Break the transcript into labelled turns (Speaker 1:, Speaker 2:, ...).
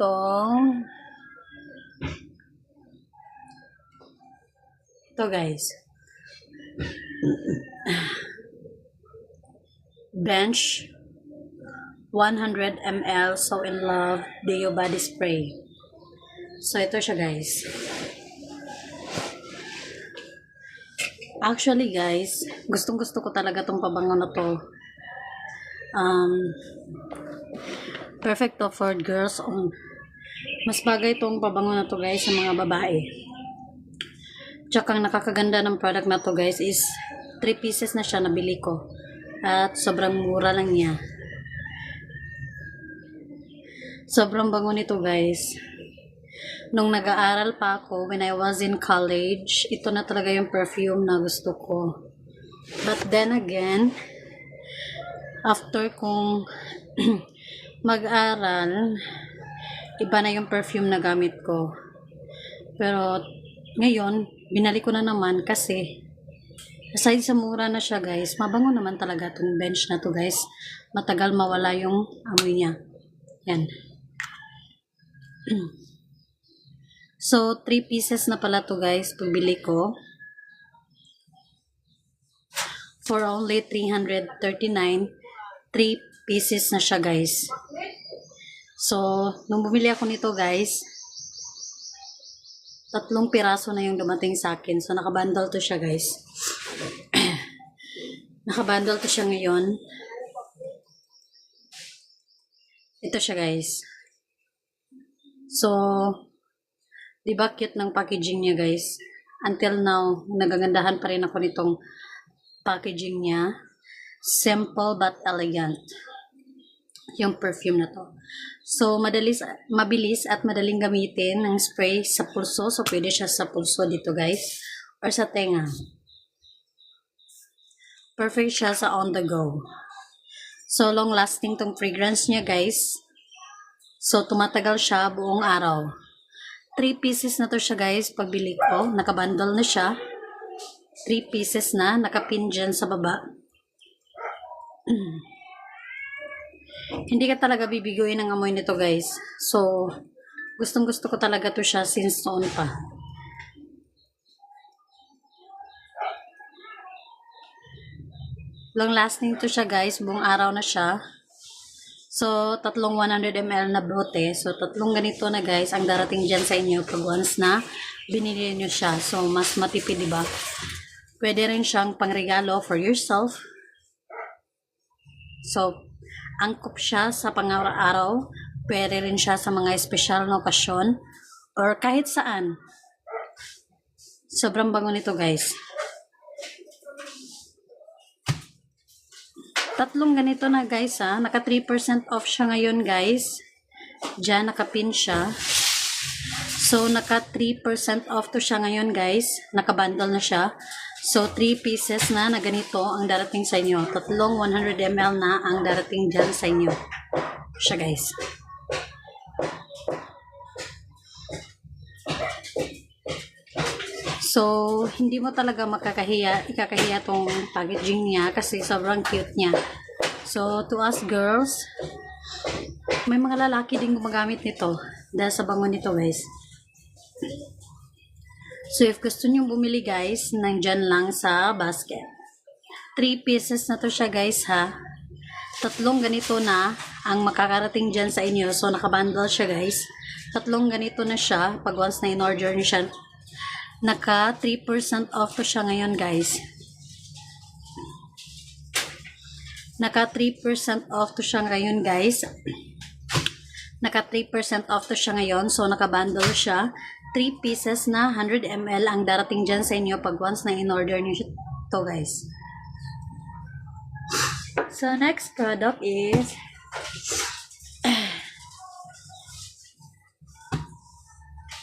Speaker 1: itong ito guys. Bench 100 ml So in Love Deo Body Spray. So ito siya guys. Actually guys, gustong gusto ko talaga tong pabango na to. Perfect to for girls on. Mas bagay tong pabango na to guys sa mga babae. Tsaka ang nakakaganda ng product na to guys is 3 pieces na siya, nabili ko. At sobrang mura lang niya. Sobrang bango nito guys. Nung nag-aaral pa ako, when I was in college, ito na talaga yung perfume na gusto ko. But then again, after kong mag-aral, iba na yung perfume na gamit ko. Pero ngayon, binalik ko na naman kasi aside sa mura na siya guys, mabango naman talaga itong bench na to guys. Matagal mawala yung amoy niya. Yan. So, 3 pieces na pala to guys, pabili ko. For only 339, 3 pieces na siya guys. So, nung bumili ako nito guys, 3 piraso na yung dumating sa akin. So, nakabundle to siya guys. Nakabundle to siya ngayon. Ito siya guys. So, di ba cute ng packaging niya guys? Until now, nagagandahan pa rin ako nitong packaging niya. Simple but elegant. Yung perfume na to. So, mabilis at madaling gamitin ng spray sa pulso. So, pwede siya sa pulso dito guys. Or sa tenga. Perfect siya sa on the go. So, long lasting tong fragrance niya guys. So, tumatagal siya buong araw. 3 pieces na to siya guys, pagbili ko. Nakabundle na siya. 3 pieces na, nakapin dyan sa baba. Hindi ka talaga bibiguin ng amoy nito guys. So, gustong gusto ko talaga to siya since noon pa. Long lasting to siya guys, buong araw na siya. So, 3 100 ml na bote. So, 3 ganito na guys ang darating dyan sa inyo pag once na binili nyo siya. So, mas matipid, diba? Pwede rin siyang pangregalo for yourself. So, angkop siya sa pang-araw. Pwede rin siya sa mga espesyal na okasyon or kahit saan. Sobrang bango nito guys. 3 ganito na guys ha. Naka 3% off siya ngayon guys. Diyan nakapin siya. So naka 3% off to siya ngayon guys. Nakabundle na siya. So 3 pieces na ganito ang darating sa inyo. 3 100 ml na ang darating dyan sa inyo. Siya guys. So, hindi mo talaga ikakahiya tong packaging niya kasi sobrang cute niya. So, to us girls, may mga lalaki din gumagamit nito dahil sa bango nito guys. So, if gusto nyo bumili guys, nandyan lang sa basket. 3 pieces na to siya guys ha. 3 ganito na ang makakarating dyan sa inyo. So, nakabundle siya guys. 3 ganito na siya pag once na in-order nyo siya. Naka 3% off to siya ngayon guys. Naka 3% off to siya ngayon guys. Naka 3% off to siya ngayon. So naka-bundle siya. 3 pieces na 100 ml ang darating dyan sa inyo pag once na in-order nyo ito guys. So next product is